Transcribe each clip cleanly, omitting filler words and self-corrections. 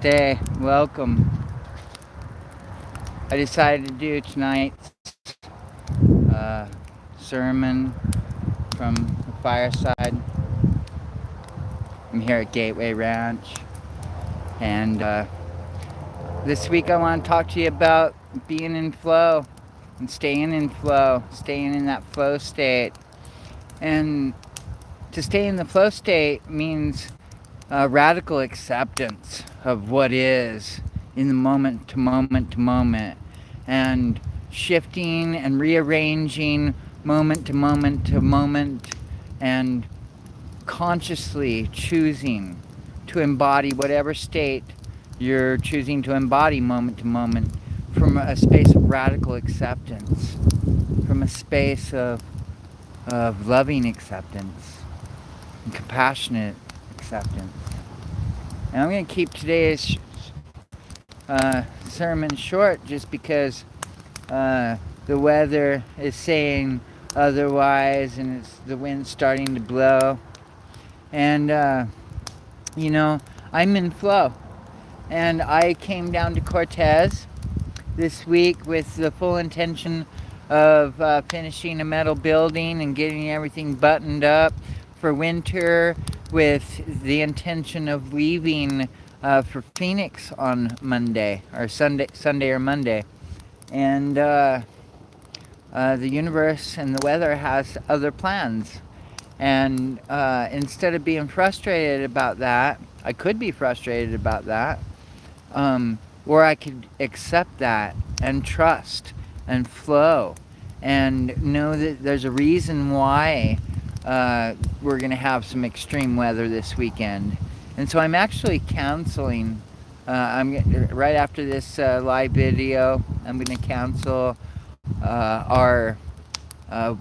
Namaste. Welcome. I decided to do tonight's uh, sermon from the fireside. I'm here at Gateway Ranch. And this week I want to talk to you about being in flow and staying in flow, staying in that flow state. And to stay in the flow state means radical acceptance of what is in the moment to moment to moment, and shifting and rearranging moment to moment to moment, and consciously choosing to embody whatever state you're choosing to embody moment to moment from a space of radical acceptance, from a space of loving acceptance and compassionate acceptance. And I'm going to keep today's sermon short just because the weather is saying otherwise, and the wind's starting to blow. And, I'm in flow. And I came down to Cortez this week with the full intention of finishing a metal building and getting everything buttoned up for winter, with the intention of leaving for Phoenix on Monday or Sunday or Monday. And the universe and the weather has other plans. And instead of being frustrated about that, I could be frustrated about that, or I could accept that and trust and flow and know that there's a reason why we're going to have some extreme weather this weekend. And so I'm actually canceling. Right after this live video, I'm going to cancel our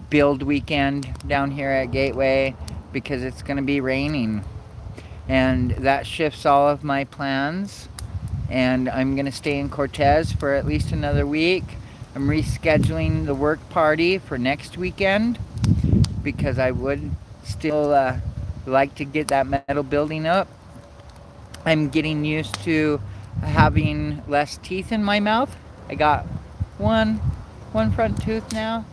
build weekend down here at Gateway because it's going to be raining. And that shifts all of my plans. And I'm going to stay in Cortez for at least another week. I'm rescheduling the work party for next weekend because I would still like to get that metal building up. I'm getting used to having less teeth in my mouth. I got one front tooth now,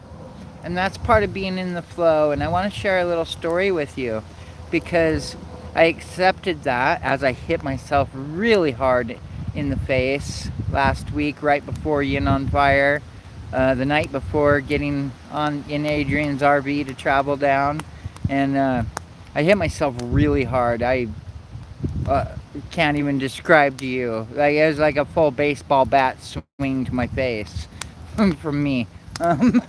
and that's part of being in the flow. And I want to share a little story with you because I accepted that as I hit myself really hard in the face last week, right before Yin on Fire, the night before getting on in Adrian's RV to travel down. And I hit myself really hard. I can't even describe to you. Like, it was like a full baseball bat swing to my face from me. And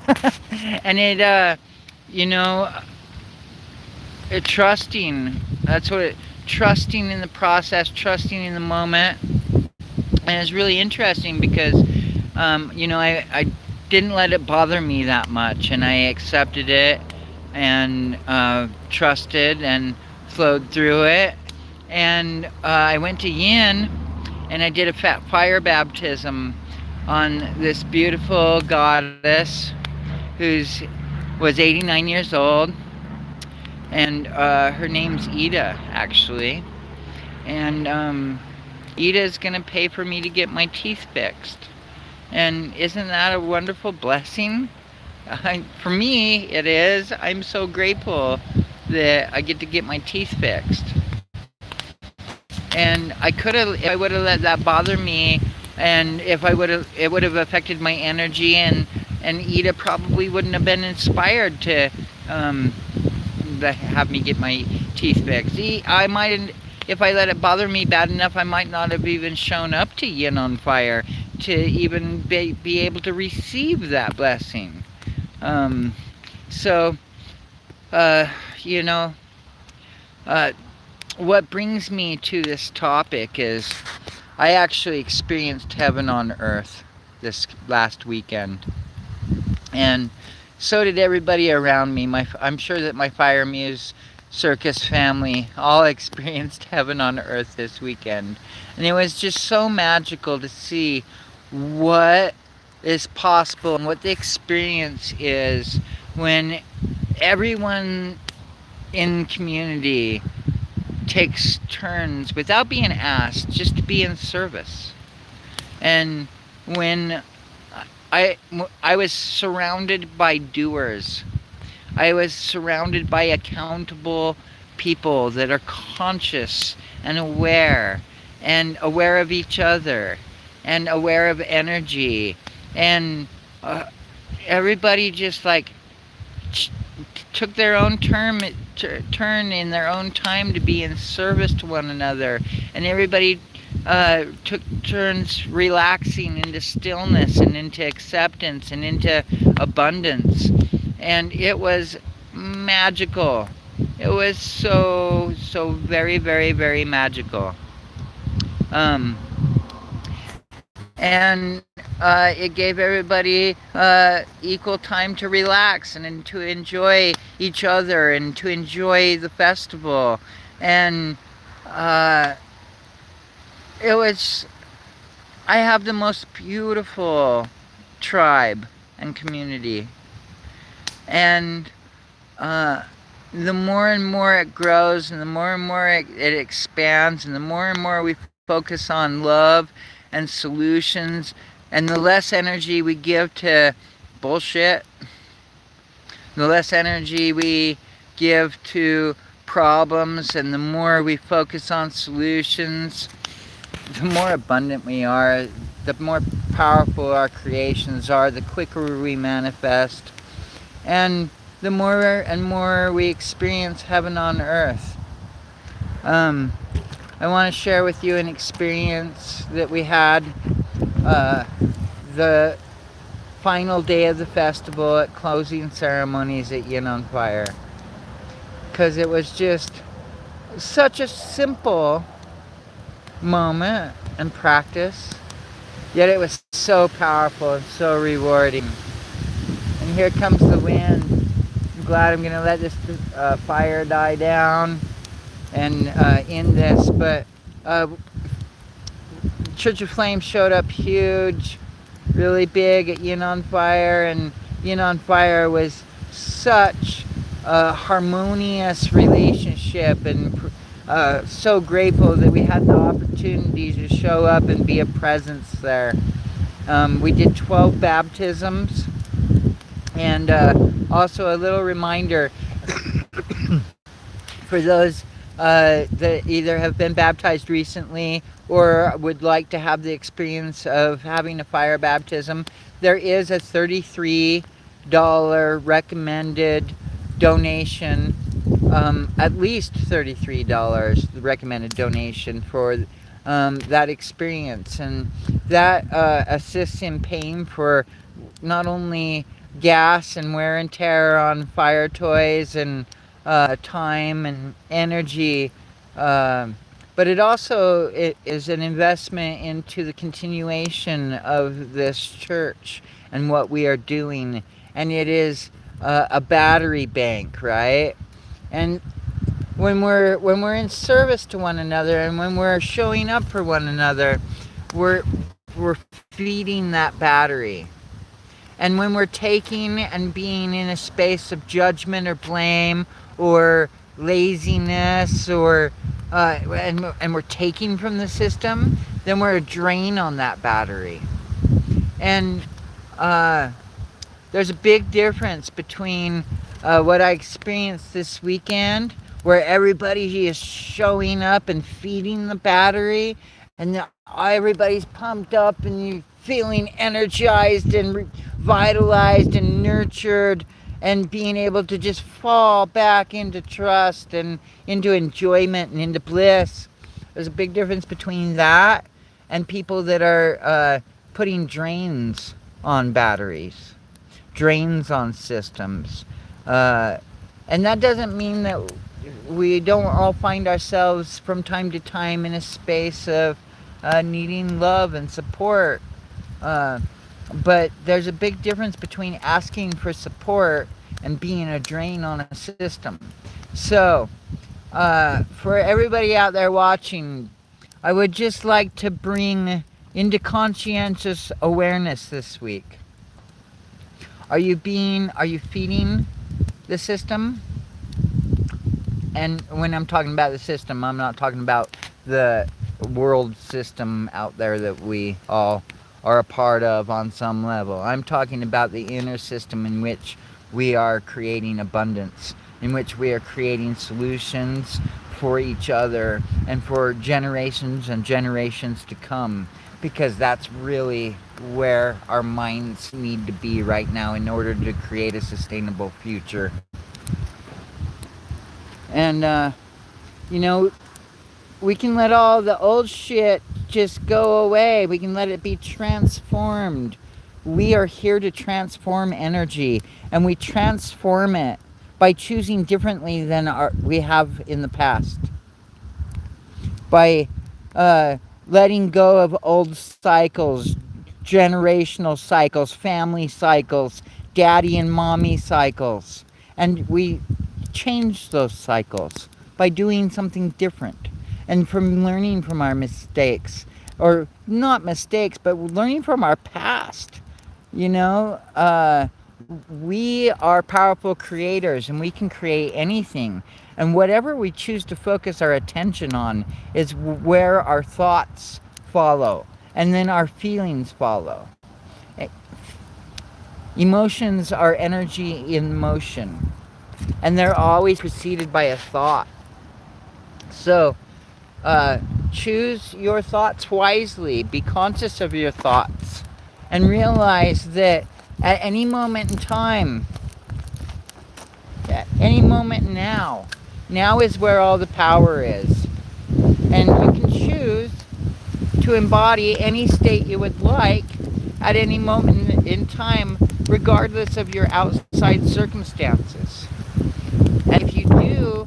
trusting. That's what trusting in the process, trusting in the moment. And it's really interesting because, I didn't let it bother me that much, and I accepted it and trusted and flowed through it. And I went to Yin and I did a fire baptism on this beautiful goddess who was 89 years old. And her name's Ida, actually. And Ida's going to pay for me to get my teeth fixed. And isn't that a wonderful blessing? For me, it is. I'm so grateful that I get to get my teeth fixed. And I could have, if I would have let that bother me, and if I would have, it would have affected my energy, and Ida probably wouldn't have been inspired to have me get my teeth fixed. I might, if I let it bother me bad enough, I might not have even shown up to Yin on Fire to even be able to receive that blessing. What brings me to this topic is I actually experienced heaven on earth this last weekend. And so did everybody around me. I'm sure that my F.L.A.M.E.S circus family all experienced heaven on earth this weekend. And it was just so magical to see what is possible and what the experience is when everyone in community takes turns without being asked just to be in service. And when I, I was surrounded by doers, I was surrounded by accountable people that are conscious and aware of each other and aware of energy. And uh, everybody just like took their own turn in their own time to be in service to one another, and everybody took turns relaxing into stillness and into acceptance and into abundance, and it was magical. It was so very very magical. Um, and it gave everybody equal time to relax and to enjoy each other and to enjoy the festival. And uh, it was, I have the most beautiful tribe and community. And uh, the more and more it grows and the more and more it expands and the more and more we focus on love and solutions and the less energy we give to bullshit, the less energy we give to problems, and the more we focus on solutions, the more abundant we are, the more powerful our creations are, the quicker we manifest, and the more and more we experience heaven on earth. Um, I want to share with you an experience that we had uh, the final day of the festival at closing ceremonies at Yin on Fire. Because it was just such a simple moment and practice, yet it was so powerful and so rewarding. And here comes the wind. I'm glad I'm going to let this fire die down and end this, but Church of Flame showed up huge, really big at Yin on Fire, and Yin on Fire was such a harmonious relationship, and so grateful that we had the opportunity to show up and be a presence there. We did 12 baptisms, and also a little reminder for those that either have been baptized recently or would like to have the experience of having a fire baptism. There is a $33 recommended donation, at least $33 recommended donation for that experience, and that assists in paying for not only gas and wear and tear on fire toys and time and energy, but it also is an investment into the continuation of this church and what we are doing. And it is a battery bank, right? And when we're in service to one another and when we're showing up for one another, we're feeding that battery. And when we're taking and being in a space of judgment or blame or laziness or and we're taking from the system, then we're a drain on that battery. And there's a big difference between what I experienced this weekend, where everybody is showing up and feeding the battery, and everybody's pumped up and you're feeling energized and revitalized and nurtured, and being able to just fall back into trust and into enjoyment and into bliss. There's a big difference between that and people that are putting drains on batteries, drains on systems. And that doesn't mean that we don't all find ourselves from time to time in a space of needing love and support. But there's a big difference between asking for support and being a drain on a system. So, for everybody out there watching, I would just like to bring into conscientious awareness this week. Are you feeding the system? And when I'm talking about the system, I'm not talking about the world system out there that we all are a part of on some level. I'm talking about the inner system in which we are creating abundance, in which we are creating solutions for each other and for generations and generations to come, because that's really where our minds need to be right now in order to create a sustainable future. And, you know, we can let all the old shit just go away. We can let it be transformed. We are here to transform energy, and we transform it by choosing differently than we have in the past. By letting go of old cycles, generational cycles, family cycles, daddy and mommy cycles. And we change those cycles by doing something different and from learning from our mistakes. Or not mistakes, but learning from our past. You know, we are powerful creators and we can create anything. And whatever we choose to focus our attention on is where our thoughts follow, and then our feelings follow. Emotions are energy in motion, and they're always preceded by a thought. So, choose your thoughts wisely, be conscious of your thoughts, and realize that at any moment in time, at any moment now is where all the power is. And you can choose to embody any state you would like at any moment in time, regardless of your outside circumstances. And if you do,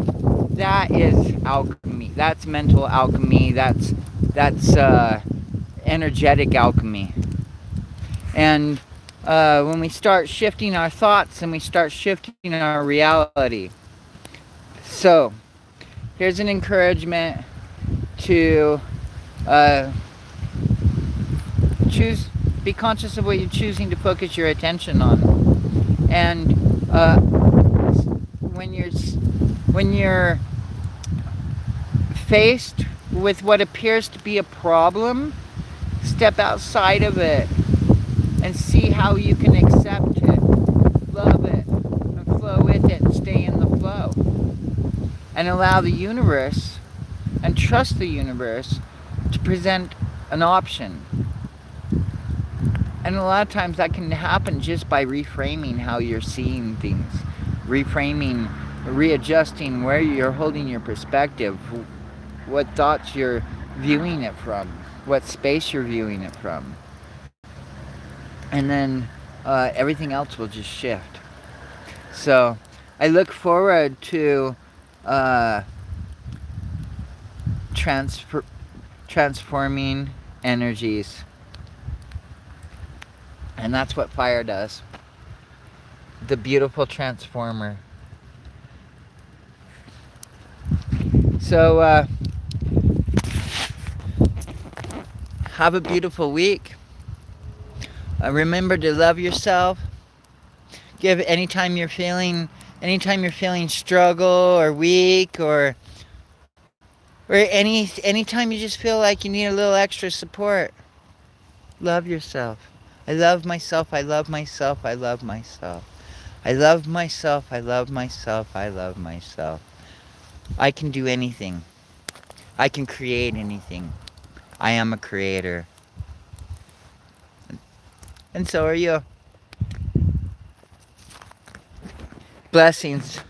that is alchemy. That's mental alchemy. That's energetic alchemy. And when we start shifting our thoughts and we start shifting our reality. So, here's an encouragement to uh, choose, be conscious of what you're choosing to focus your attention on. And when you're when you're faced with what appears to be a problem, step outside of it and see how you can accept it, love it, and flow with it, and stay in the flow. And allow the universe and trust the universe to present an option. And a lot of times that can happen just by reframing how you're seeing things, reframing, readjusting where you're holding your perspective, what thoughts you're viewing it from, what space you're viewing it from. And then everything else will just shift. So I look forward to transforming energies. And that's what fire does. The beautiful transformer. So have a beautiful week. Remember to love yourself. Give anytime you're feeling struggle or weak, or anytime you just feel like you need a little extra support, love yourself. I love myself, I love myself, I love myself. I love myself, I love myself, I love myself. I can do anything. I can create anything. I am a creator. And so are you. Blessings,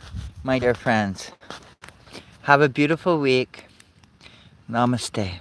my dear friends. Have a beautiful week. Namaste.